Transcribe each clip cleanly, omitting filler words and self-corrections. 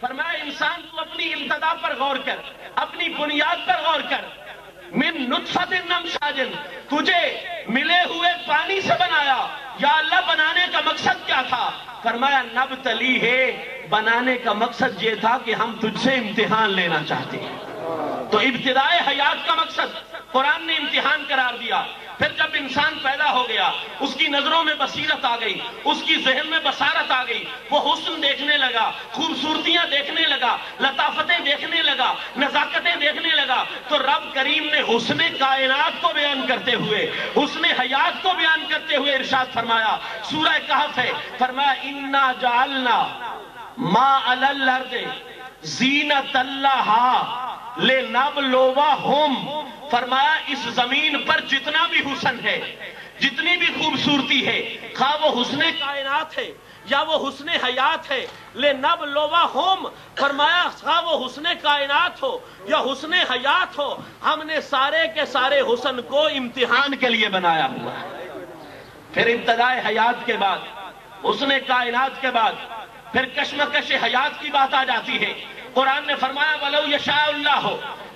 فرمایا انسان تو اپنی ابتدا پر غور کر، اپنی بنیاد پر غور کر. من نطفت نمشاج، تجھے ملے ہوئے پانی سے بنایا. یا اللہ بنانے کا مقصد کیا تھا؟ فرمایا نبتلی ہے، بنانے کا مقصد یہ تھا کہ ہم تجھ سے امتحان لینا چاہتے ہیں. تو ابتدائے حیات کا مقصد قرآن نے امتحان قرار دیا. پھر جب انسان پیدا ہو گیا، اس کی نظروں میں بصیرت آ گئی، اس کی ذہن میں بصارت آ گئی، وہ حسن دیکھنے لگا، خوبصورتیاں دیکھنے لگا، لطافتیں دیکھنے لگا، نزاکتیں دیکھنے لگا. تو رب کریم نے حسن کائنات کو بیان کرتے ہوئے، حسن حیات کو بیان کرتے ہوئے ارشاد فرمایا. سورہ کہف ہے، فرمایا انا جعلنا ما علی الارض زینۃ لہا لنبلوہم. فرمایا اس زمین پر جتنا بھی حسن ہے، جتنی بھی خوبصورتی ہے، خواہ وہ حسن کائنات ہے یا وہ حسن حیات ہے، لنبلوہم. فرمایا خواہ وہ حسن کائنات ہو یا حسن حیات ہو، ہم نے سارے کے سارے حسن کو امتحان کے لیے بنایا ہوا ہے. پھر ابتدائے حیات کے بعد، حسن کائنات کے بعد پھر کشمکش حیات کی بات آ جاتی ہے. قرآن نے فرمایا وَلَوْ يَشَاءُ اللَّهُ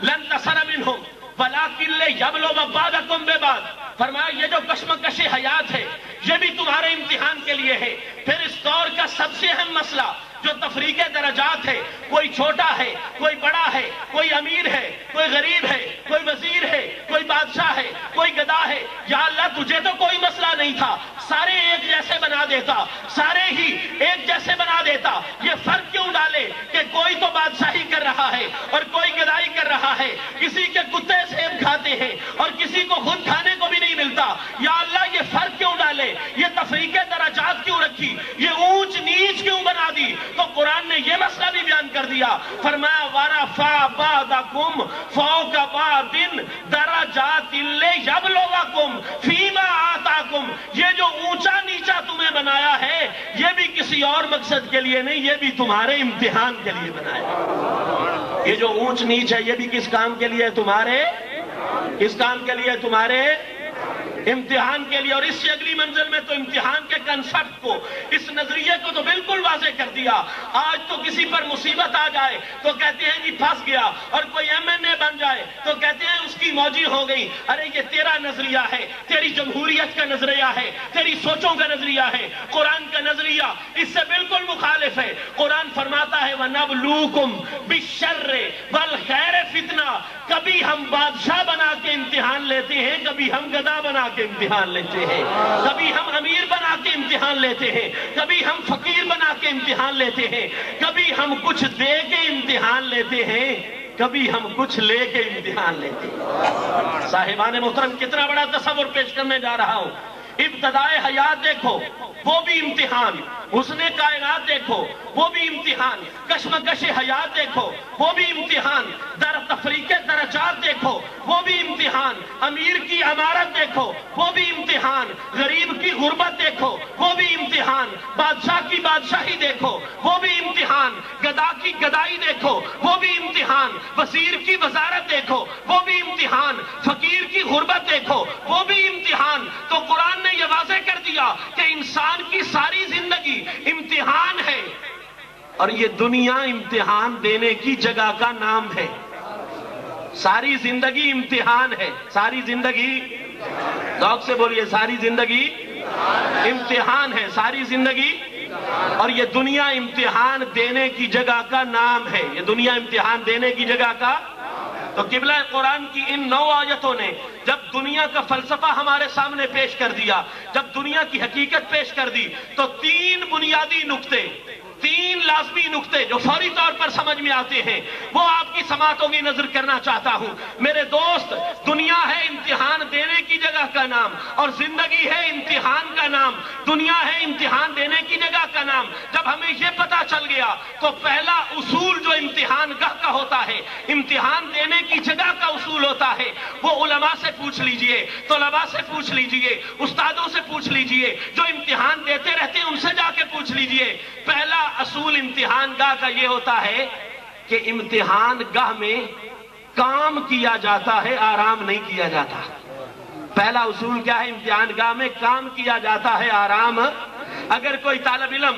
لَانتَصَرَ مِنْهُمْ وَلَٰكِن لِّيَبْلُوَ بَعْضَكُم بِبَعْضٍ. فرمایا یہ جو کشمکش حیات ہے یہ بھی تمہارے امتحان کے لیے ہے. پھر اس دور کا سب سے اہم مسئلہ جو تفریق درجات ہے، کوئی چھوٹا ہے، کوئی بڑا ہے، کوئی امیر ہے، کوئی غریب ہے، کوئی وزیر ہے، کوئی بادشاہ ہے، کوئی گدا ہے. یا اللہ تجھے تو کوئی مسئلہ نہیں تھا، سارے ایک جیسے بنا دیتا، سارے ہی ایک جیسے بنا دیتا. یہ فرق کیوں ڈالے کہ کوئی تو بادشاہی کر رہا ہے اور کوئی گدائی کر رہا ہے، کسی کے کتے سیب کھاتے ہیں اور کسی کو خود کھانے کو بھی نہیں ملتا. یا اللہ یہ فرق کیوں ڈالے، یہ تفریق درجات کیوں رکھی، یہ اونچ نیچ کیوں بنا دی؟ تو قرآن نے یہ مسئلہ بھی بیان کر دیا. فرمایا وَرَفَعَ بَعْضَكُمْ فَوْقَ بَعْضٍ دَرَجَاتٍ لِّيَبْلُوَكُمْ فِيمَا آتَاكُمْ. یہ جو اونچا نیچا تمہیں بنایا ہے یہ بھی کسی اور مقصد کے لیے نہیں، یہ بھی تمہارے امتحان کے لیے بنایا. یہ جو اونچ نیچ ہے یہ بھی کس کام کے لیے؟ تمہارے کس کام کے لیے؟ تمہارے امتحان کے لیے. اور اس سے اگلی منزل میں تو امتحان کے کنسپٹ کو، اس نظریے کو تو بالکل واضح کر دیا. آج تو کسی پر مصیبت آ جائے تو کہتے ہیں جی پھنس گیا، اور کوئی MNA بن جائے تو کہتے ہیں اس کی موجی ہو گئی. ارے یہ تیرا نظریہ ہے، تیری جمہوریت کا نظریہ ہے، تیری سوچوں کا نظریہ ہے. قرآن کا نظریہ اس سے بالکل مخالف ہے. قرآن فرماتا ہے وَنَبْلُوكُمْ بِالشَّرِّ وَالْخَيْرِ فِتْنَةً. کبھی ہم بادشاہ بنا کے امتحان لیتے ہیں، کبھی ہم گدا بنا کے امتحان لیتے ہیں، کبھی ہم امیر بنا کے امتحان لیتے ہیں، کبھی ہم فقیر بنا کے امتحان لیتے ہیں، کبھی ہم کچھ دے کے امتحان لیتے ہیں، کبھی ہم کچھ لے کے امتحان لیتے ہیں. صاحبان محترم کتنا بڑا تصور پیش کرنے جا رہا ہوں. ابتدائے حیات دیکھو وہ بھی امتحان، حسن کائنات دیکھو وہ بھی امتحان، کشمکش حیات دیکھو وہ بھی امتحان، تفریق درجات دیکھو وہ بھی امتحان، امیر کی عمارت دیکھو وہ بھی امتحان، غریب کی غربت دیکھو وہ بھی امتحان، بادشاہ کی بادشاہی دیکھو وہ بھی امتحان، گدا کی گدائی دیکھو وہ بھی امتحان، وزیر کی وزارت دیکھو وہ بھی امتحان، فقیر کی غربت دیکھو وہ بھی امتحان. تو قرآن نے یہ واضح کر دیا کہ انسان کی ساری زندگی امتحان ہے، اور یہ دنیا امتحان دینے کی جگہ کا نام ہے. ساری زندگی امتحان ہے، ساری زندگی ذوق سے بولیے، ساری زندگی امتحان ہے، ساری زندگی. اور یہ دنیا امتحان دینے کی جگہ کا نام ہے، یہ دنیا امتحان دینے کی جگہ کا. تو قبلہ قرآن کی ان 9 آیتوں نے جب دنیا کا فلسفہ ہمارے سامنے پیش کر دیا، جب دنیا کی حقیقت پیش کر دی، تو 3 بنیادی نقطے، 3 لازمی نقطے جو فوری طور پر سمجھ میں آتے ہیں وہ آپ کی سماعتوں کی نظر کرنا چاہتا ہوں. میرے دوست، دنیا ہے امتحان دینے کی جگہ کا نام، اور زندگی ہے امتحان کا نام. دنیا ہے امتحان دینے کی جگہ کا نام. جب ہمیں یہ پتا چل گیا تو پہلا اصول جو امتحان گاہ کا ہوتا ہے، امتحان دینے کی جگہ کا اصول ہوتا ہے، وہ علماء سے پوچھ لیجئے، طلباء سے پوچھ لیجئے، استادوں سے پوچھ لیجئے، جو امتحان دیتے رہتے ہیں ان سے جا کے پوچھ لیجئے. پہلا اصول امتحان گاہ کا یہ ہوتا ہے کہ امتحان گاہ میں کام کیا جاتا ہے، آرام نہیں کیا جاتا. پہلا اصول کیا ہے؟ امتحان گاہ میں کام کیا جاتا ہے، آرام. اگر کوئی طالب علم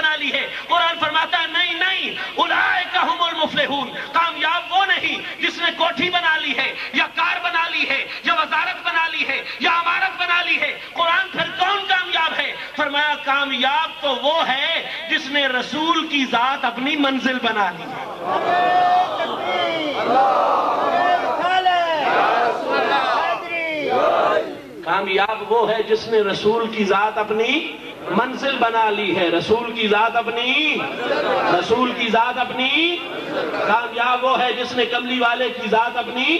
بنا لی ہے. قرآن فرماتا ہے نہیں نہیں، اولئک ھم المفلحون، کامیاب وہ نہیں جس نے کوٹھی بنا لی ہے یا کار بنا لی ہے یا وزارت بنا لی ہے یا عمارت بنا لی ہے. قرآن پھر کون کامیاب ہے؟ فرمایا کامیاب تو وہ ہے جس نے رسول کی ذات اپنی منزل بنا لی ہے. کامیاب وہ ہے جس نے رسول کی ذات اپنی منزل بنا لی ہے. رسول کی ذات اپنی کامیاب وہ ہے جس نے کملی والے کی ذات اپنی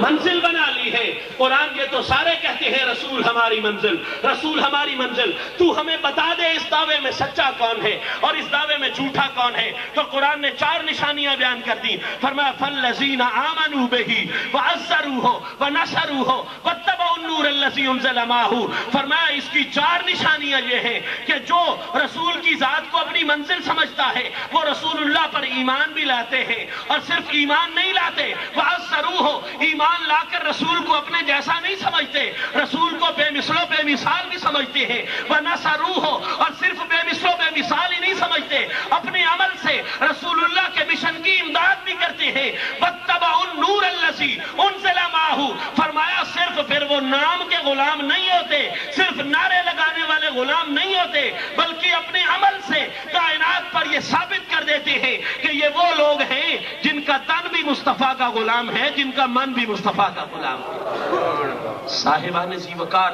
منزل بنا لی ہے. قرآن یہ تو سارے کہتے ہیں رسول ہماری منزل، رسول ہماری منزل. تو ہمیں بتا دے اس دعوے میں سچا کون ہے اور اس دعوے میں جھوٹا کون ہے. تو قرآن نے 4 نشانیاں بیان کر دی. فرمایا فَالَّذِينَ آمَنُوا بِهِ وَعَزَّرُوهُ وَنَصَرُوهُ وَاتَّبَعُوا النُّورَ الَّذِي أُنزِلَ مَعَهُ. فرمایا اس کی 4 نشانیاں یہ ہیں کہ جو رسول کی ذات کو اپنی منزل سمجھتا ہے وہ رسول اللہ پر ایمان بھی لاتے ہیں، اور صرف ایمان نہیں لاتے، وَعَزَّرُوهُ، ایمان لا کر رسول کو اپنے جیسا نہیں سمجھتے، رسول کو بے مثل و بے مثال بھی سمجھتے ہیں. وَنَصَرُوهُ، اور صرف بے مثل و بے مثال ہی نہیں سمجھتے، اپنے عمل سے رسول اللہ کے مشن کی امداد بھی کرتے ہیں. وَاتَّبَعُوا النُّورَ الَّذِي أُنزِلَ مَعَهُ. فرمایا صرف پھر وہ نام کے غلام نہیں ہوتے، صرف نعرے لگانے والے غلام نہیں ہوتے، بلکہ اپنے عمل سے کائنات پر یہ ثابت کر دیتے ہیں کہ یہ وہ لوگ ہیں جن کا تن بھی مصطفیٰ کا غلام ہے، جن کا من بھی مصطفیٰ کا غلام ہے. صاحبان ذی وقار،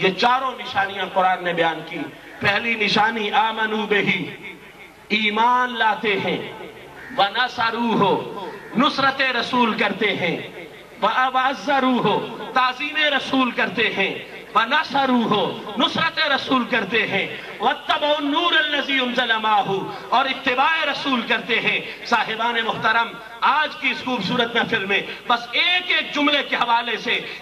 یہ 4 نشانیاں قرآن نے بیان کی. پہلی نشانی آمنوا بہ، ایمان لاتے ہیں. وَنَصَرُوهُ، نصرت رسول کرتے ہیں. وَعَزَّرُوهُ، تعظیم رسول کرتے ہیں. وَنَصَرُوهُ، نصرت رسول کرتے ہیں. وَاتَّبَعُوا النُّورَ الَّذِي أُنزِلَ مَعَهُ، اور اتباع رسول کرتے ہیں. صاحبان محترم، آج کی اس خوبصورت محفل میں بس ایک ایک جملے کے حوالے سے